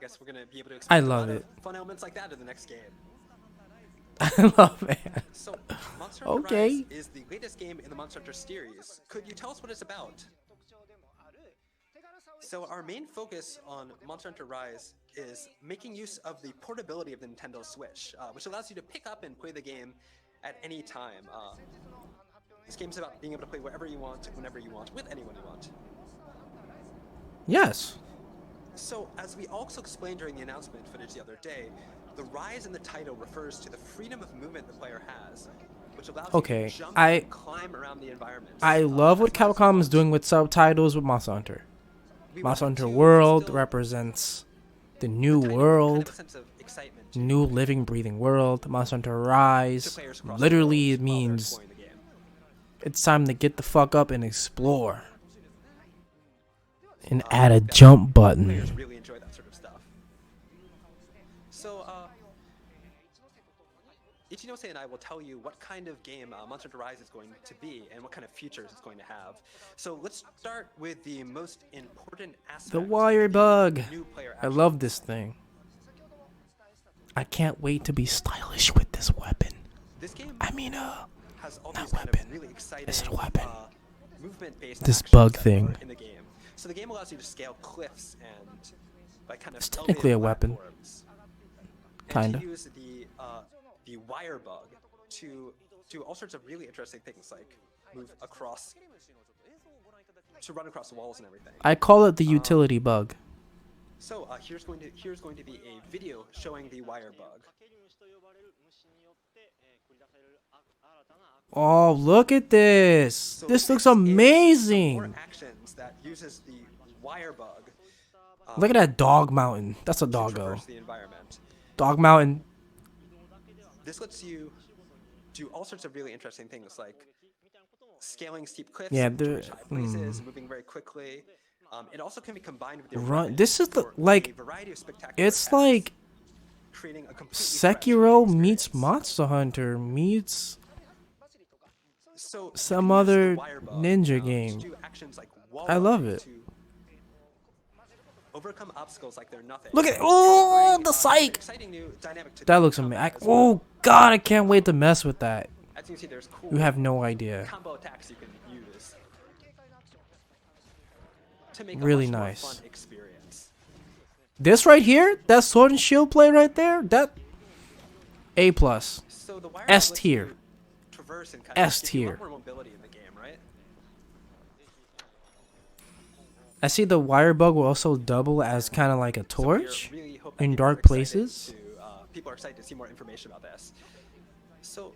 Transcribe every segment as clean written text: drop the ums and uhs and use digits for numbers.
guess we're gonna be able to I expect a love lot it. of fun elements like that in the next game. I love it. So, Monster Hunter Rise Okay. is the latest game in the Monster Hunter series. Could you tell us what it's about? So our main focus on Monster Hunter Rise is making use of the portability of the Nintendo Switch, which allows you to pick up and play the game at any time. This game's about being able to play wherever you want, whenever you want, with anyone you want. Yes. So, as we also explained during the announcement footage the other day, the rise in the title refers to the freedom of movement the player has, which allows you to jump and climb around the environments. I love what as much as you Capcom is want. doing with subtitles with Monster Hunter. We Monster wanted Hunter to World instill represents the the new title with kind of world, a sense of excitement to new living, breathing world. Monster Hunter Rise, players across the literally world it while they're means exploring the game. it's time to get the fuck up and explore. And I add a think that jump button. Players really enjoy that sort of stuff. So, Ichinose and I will tell you what kind of game Monster Hunter Rise is going to be and what kind of features it's going to have. So let's start with the most important aspect. The wire bug. New player I action. love this thing. I can't wait to be stylish with this weapon. This game I mean, has all not these kind weapon. of really exciting Is it a weapon? movement-based This actions bug that thing. are in the game. So the game allows you to scale cliffs and like kind of It's technically elevated a weapon. platforms. Kinda. And to use the wire bug to do all sorts of really interesting things like move across, to run across the walls and everything. I call it the utility bug. So here's going to be a video showing the wire bug. Oh, look at this. So This looks is some more amazing. actions that uses the wire bug. Look at that dog mountain. That's a To doggo. traverse the environment. Dog mountain. This lets you do all sorts of really interesting things like scaling steep cliffs, Yeah, to reach high places, moving very quickly. It also can be combined with your Run. weapon This is the for a like. variety of spectacular It's effects, like creating a completely fresh Sekiro experience. meets Monster Hunter meets So some you can use the other wire bug, ninja to game. do actions like wall I love running it. to overcome obstacles like they're nothing. Look at And oh bring, the an psych. exciting new dynamic to That the looks combat amazing. as well. Oh god, I can't wait to mess with that. As you can see, there's cool You have no idea. combo attacks you can use to make Really a much nice. more fun experience. This right here, that sword and shield play right there, that A plus. So the wire S lets tier. you traverse and kind of S give you a lot tier. more mobility in the game, right? I see the wire bug will also double as kind of like a So we're torch really hope that in people are dark excited places. people are excited to see more information about this. So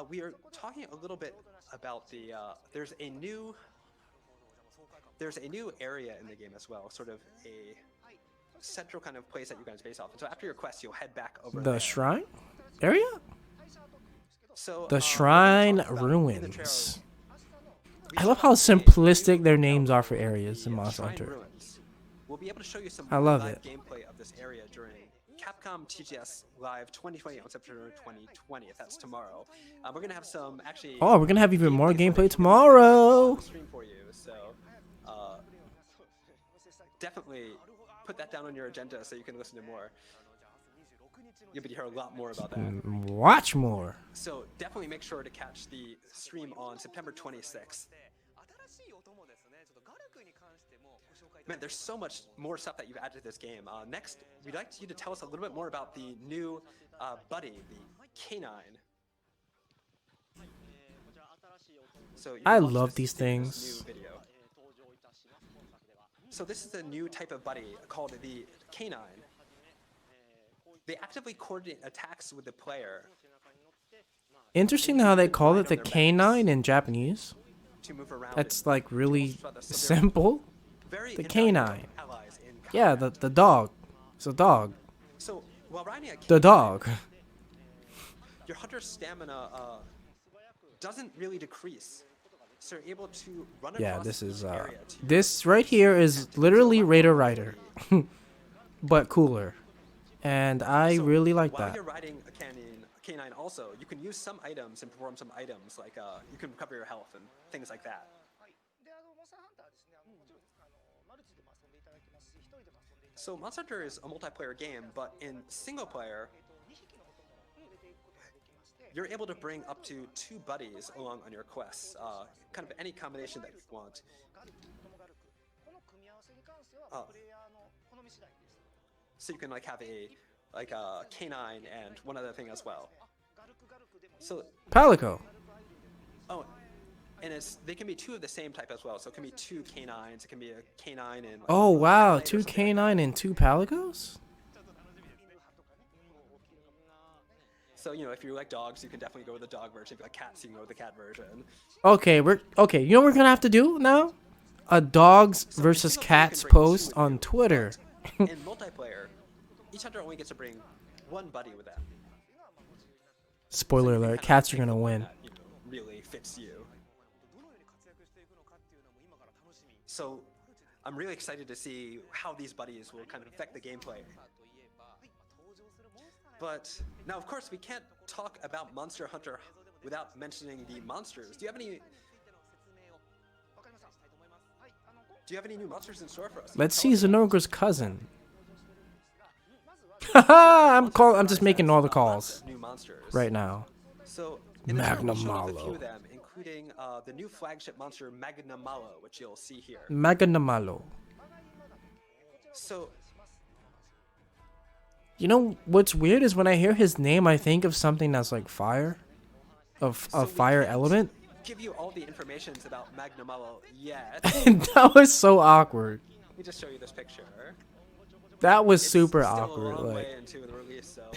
we are talking a little bit about the there's a new area in the game as well, sort of a central kind of place that you guys base off. And so after your quest, you'll head back over The there. shrine area? So The we're gonna shrine talk about in the ruins. trailer, we I showed love off how a simplistic new their layout names are of for areas in the Monster Shrine Hunter. Ruins. We'll be able to show you some I real love live it. gameplay of this area during Capcom TGS Live 2020 on September 2020, if that's tomorrow. We're gonna have some actually. Oh, we're gonna have even more footage gameplay we're gonna tomorrow. on the stream for you, so definitely put that down on your agenda so you can listen to more. You'll be able to hear a lot more about that. Watch more. So definitely make sure to catch the stream on September 26th. Man, there's so much more stuff that you've added to this game. Next, we'd like you to tell us a little bit more about the new buddy, the Canine. So you I can watch love this these in this things. new video. So this is a new type of buddy called the Canine. They actively coordinate attacks with the player Interesting how they call it the canine in Japanese. to move around. That's like really So they're simple. very the invaluable canine. allies in Yeah, combat. the dog. It's a dog. So while riding a The canine, dog. your hunter's stamina doesn't really decrease. So you're able to run across Yeah, this is each area to this right here is literally Raider Rider, but cooler. And I So really like while that. you're riding a Canine also, you can use some items and perform some items, like you can recover your health and things like that. So Monster Hunter is a multiplayer game, but in single player, you're able to bring up to 2 buddies along on your quests, kind of any combination that you want. So you can like have a canine and one other thing as well. So Palico. oh, and they can be 2 of the same type as well. So it can be 2 canines. It can be a canine and. Like, Oh wow, 2 canine and 2 Palicos? So if you like dogs, you can definitely go with the dog version. If you like cats, you can go with the cat version. Okay, you know what we're gonna have to do now? A dogs versus cats post on Twitter. In multiplayer, each hunter only gets to bring 1 buddy with them. Spoiler alert, cats are gonna win. That, really fits you. So I'm really excited to see how these buddies will kind of affect the gameplay. But now, of course, we can't talk about Monster Hunter without mentioning the monsters. Do you have any new monsters in store for us? Let's see Zenogra's cousin. Haha, I'm just making all the calls New monsters right now. So in the trailer, we showed off a Magnamalo. few of them, including the new flagship monster Magnamalo, which you'll see here. Magnamalo. So You know what's weird is when I hear his name, I think of something that's like fire, of a fire element. Give you all the information about Magnamalo yet. That was so awkward. Let me just show you this picture. That was It's super still awkward. A long Like way into the release, so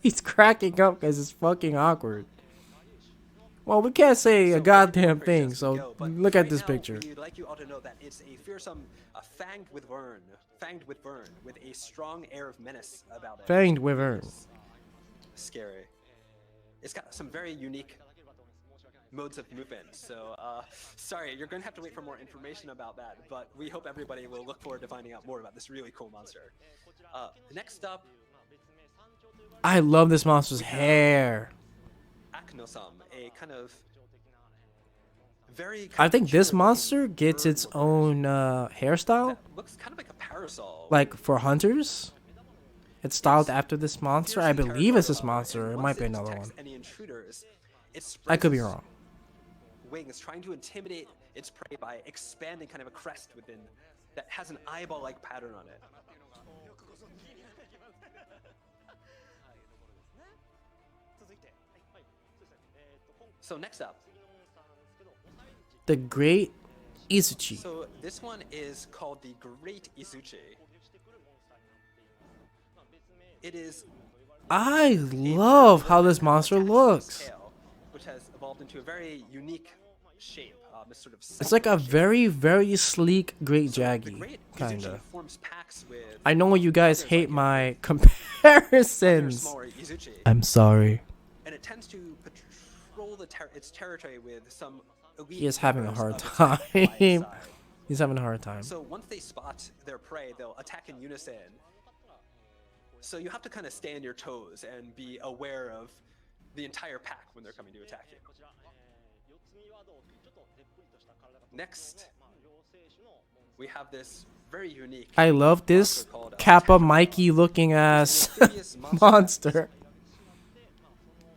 he's cracking up because it's fucking awkward. Well, we can't say a goddamn thing. So look at this picture. We'd like you all to know that it's a fearsome, fanged wyvern, with a strong air of menace about it. Fanged wyvern. Scary. It's got some very unique modes of movement. So, sorry, you're going to have to wait for more information about that, but we hope everybody will look forward to finding out more about this really cool monster. Next up, I love this monster's hair. Aknosum, a kind of very... I think this monster gets its own hairstyle. That looks kind of like a parasol. Like for hunters. It's styled after this monster. I believe it's this monster. It might be another one. Any intruders, I could be wrong. Wings trying to intimidate its prey by expanding kind of a crest within that has an eyeball-like pattern on it. So next up, The Great Izuchi. so this one is called the Great Izuchi. It is I love how this monster looks. tail, which has evolved into a very unique shape. This sort of It's like a very, very sleek Great the Jaggy, Great kinda. Izuchi forms packs with I know you guys others hate like my other comparisons. smaller Izuchi, I'm sorry. and it tends to patrol its territory with some elite He is having a members hard of its by its time. side. He's having a hard time. So once they spot their prey, they'll attack in unison. So you have to kind of stay on your toes and be aware of the entire pack when they're coming to attack you. Next, we have this very unique I love this monster called, Kappa Tachyron. Mikey looking ass It's an amphibious monster.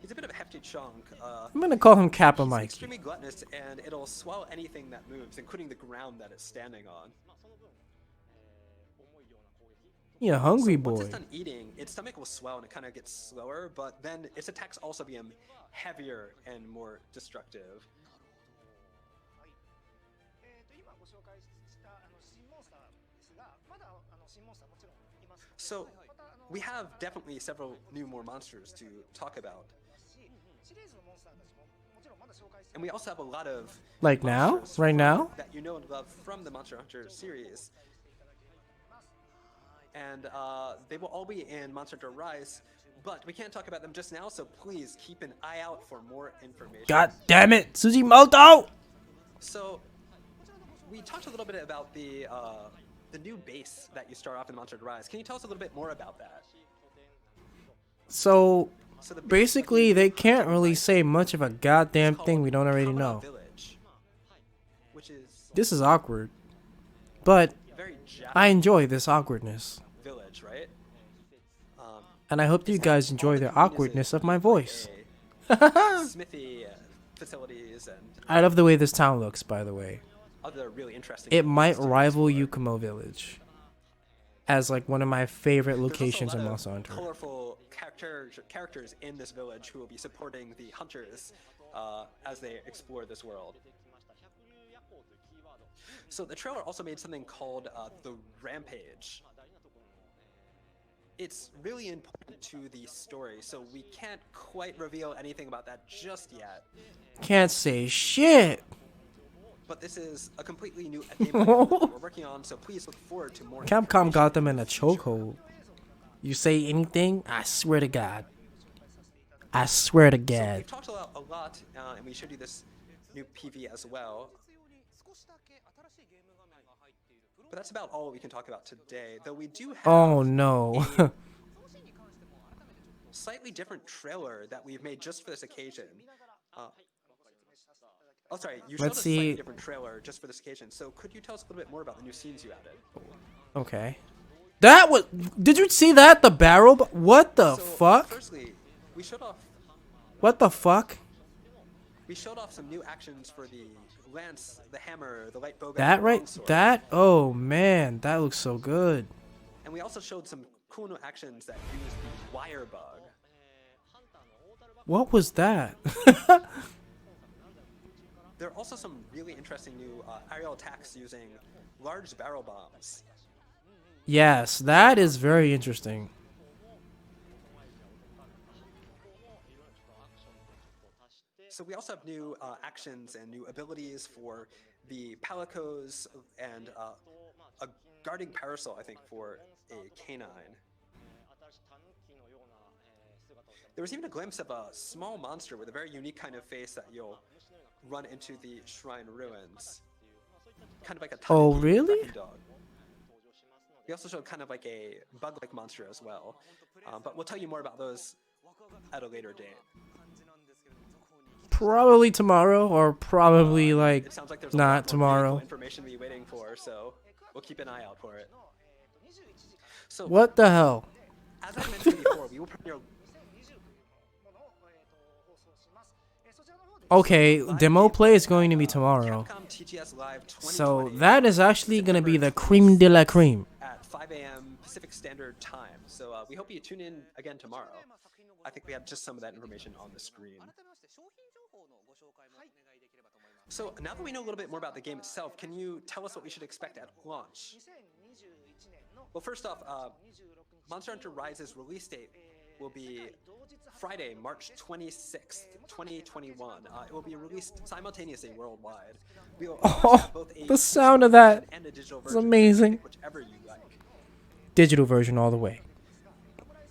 He's a bit of a hefty chunk. I'm gonna call him Kappa He's Mikey. extremely gluttonous, and it'll swallow anything that moves, including the ground that it's standing on. Yeah, hungry Once boy. it's done eating, its stomach will swell and it kind of gets slower, but then its attacks also become heavier and more destructive. So we have definitely several more monsters to talk about. And we also have a lot of Like now? monsters Right now? that you know and love from the Monster Hunter series. And they will all be in Monster Hunter Rise, but we can't talk about them just now, so please keep an eye out for more information. God damn it, Suzimoto! So, we talked a little bit about the new base that you start off in Monster Hunter Rise. Can you tell us a little bit more about that? So, So the Basically, they can't really say much of a goddamn thing we don't already Kamura know. Village, which is This is awkward. But very I Japanese enjoy this awkwardness. village, right? And I hope you It's guys all enjoy the conveniences awkwardness of my like voice. a smithy facilities and I love the way this town looks, by the way. other really interesting. It might buildings to rival explore. Yukumo Village as like one of my favorite There's also locations a in lot Monster of Hunter. colorful characters in this village who will be supporting the hunters as they explore this world. So the trailer also made something called the Rampage. It's really important to the story, so we can't quite reveal anything about that just yet. Can't say shit. But this is a completely new gameplay element that we're working on, so please look forward to more. Capcom got them in a future. chokehold. You say anything, I swear to God. I swear to So God. we've talked a lot, and we showed you this new PV as well. But that's about all we can talk about today, though we do have Oh no. a slightly different trailer that we've made just for this occasion. Oh, sorry, you showed Let's us a slightly see. different trailer just for this occasion, so could you tell us a little bit more about the new scenes you added? Okay. That was. Did you see that? The barrel? What the So, fuck? firstly, we showed off What the fuck? some new actions for the lance, the hammer, the light bow gun, That and the right? longsword. That? Oh man, that looks so good. And we also showed some cool new actions that use the wire bug. What was that? There are also some really interesting new aerial attacks using large barrel bombs. Yes, that is very interesting. So we also have new actions and new abilities for the palicos and a guarding parasol, I think, for a canine. There was even a glimpse of a small monster with a very unique kind of face that you'll run into the shrine ruins. Kind of like a Oh, tanuki really? dragon dog. We also showed kind of like a bug-like monster as well. But we'll tell you more about those at a later date. Probably tomorrow, or probably like It sounds like there's a not lot more tomorrow. meaningful information to be waiting for, so we'll keep an eye out for it. So, What the hell? as I mentioned before, we will premiere. Okay, demo play is going to be tomorrow. Capcom TGS Live 2020 So that is actually going to be the cream de la cream. at 5 a.m. Pacific Standard Time. So we hope you tune in again tomorrow. I think we have just some of that information on the screen. So now that we know a little bit more about the game itself, can you tell us what we should expect at launch? Well, first off, Monster Hunter Rise's release date will be Friday, March 26th, 2021. It will be released simultaneously worldwide. We will of course have both a the sound of physical that version and a digital is version. amazing. Pick whichever you like. Digital version all the way.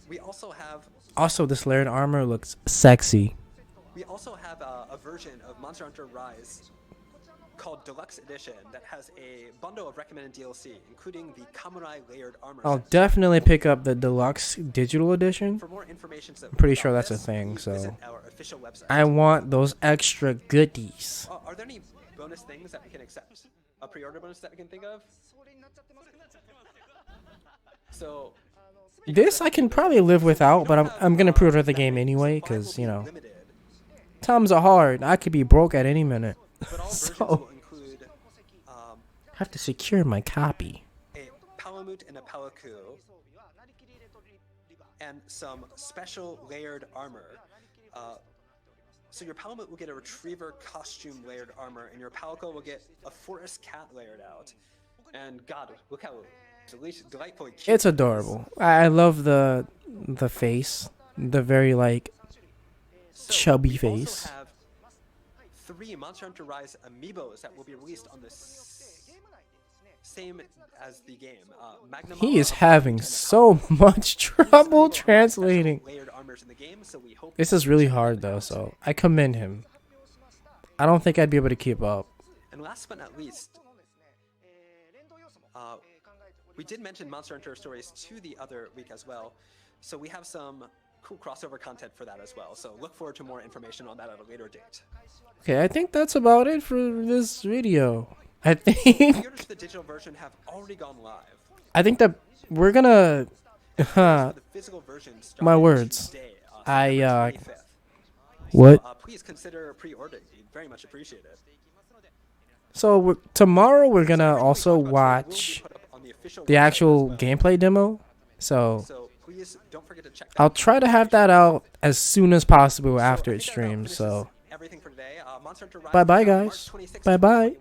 We also have Also, this layered armor looks sexy. a version of Monster Hunter Rise called Deluxe Edition that has a bundle of recommended DLC, including the Kamurai layered armor. I'll set. definitely pick up the deluxe digital edition. For more information, I'm pretty sure about that's a this, thing, please so visit our official website. I want those extra goodies. Are there any bonus things that we can accept? A pre-order bonus that we can think of? So This I can probably live without, but I'm gonna pre-order the game anyway, cause you know limited, times are hard. I could be broke at any minute. but all versions So will include I have to secure my copy. a Palamute and a Palaku, and some special layered armor. So your Palamute will get a retriever costume layered armor, and your Palico will get a forest cat layered out. And God, look how delightfully cute It's it is. adorable. I love the face, the very like So, chubby we face. also have 3 Monster Hunter Rise amiibos that will be released on the same as the game. Magnum He is Mama, having and a so much These trouble amiibo have translating. special layered armors in the game, so we hope This that is really you hard check though, out. so I commend him. I don't think I'd be able to keep up. And last but not least, we did mention Monster Hunter Stories 2 the other week as well. So we have some cool crossover content for that as well. So look forward to more information on that at a later date. Okay, I think that's about it for this video. I think Pre-orders for the digital version have already gone live. I think that we're gonna The physical version my started words. today, I September 25th. what? So, please consider pre-ordering. We'd very much appreciate it. So tomorrow we're gonna also watch the actual gameplay demo. So please don't forget to check that I'll try to have that out as soon as possible after it streams. So everything for today. bye bye guys. Bye bye.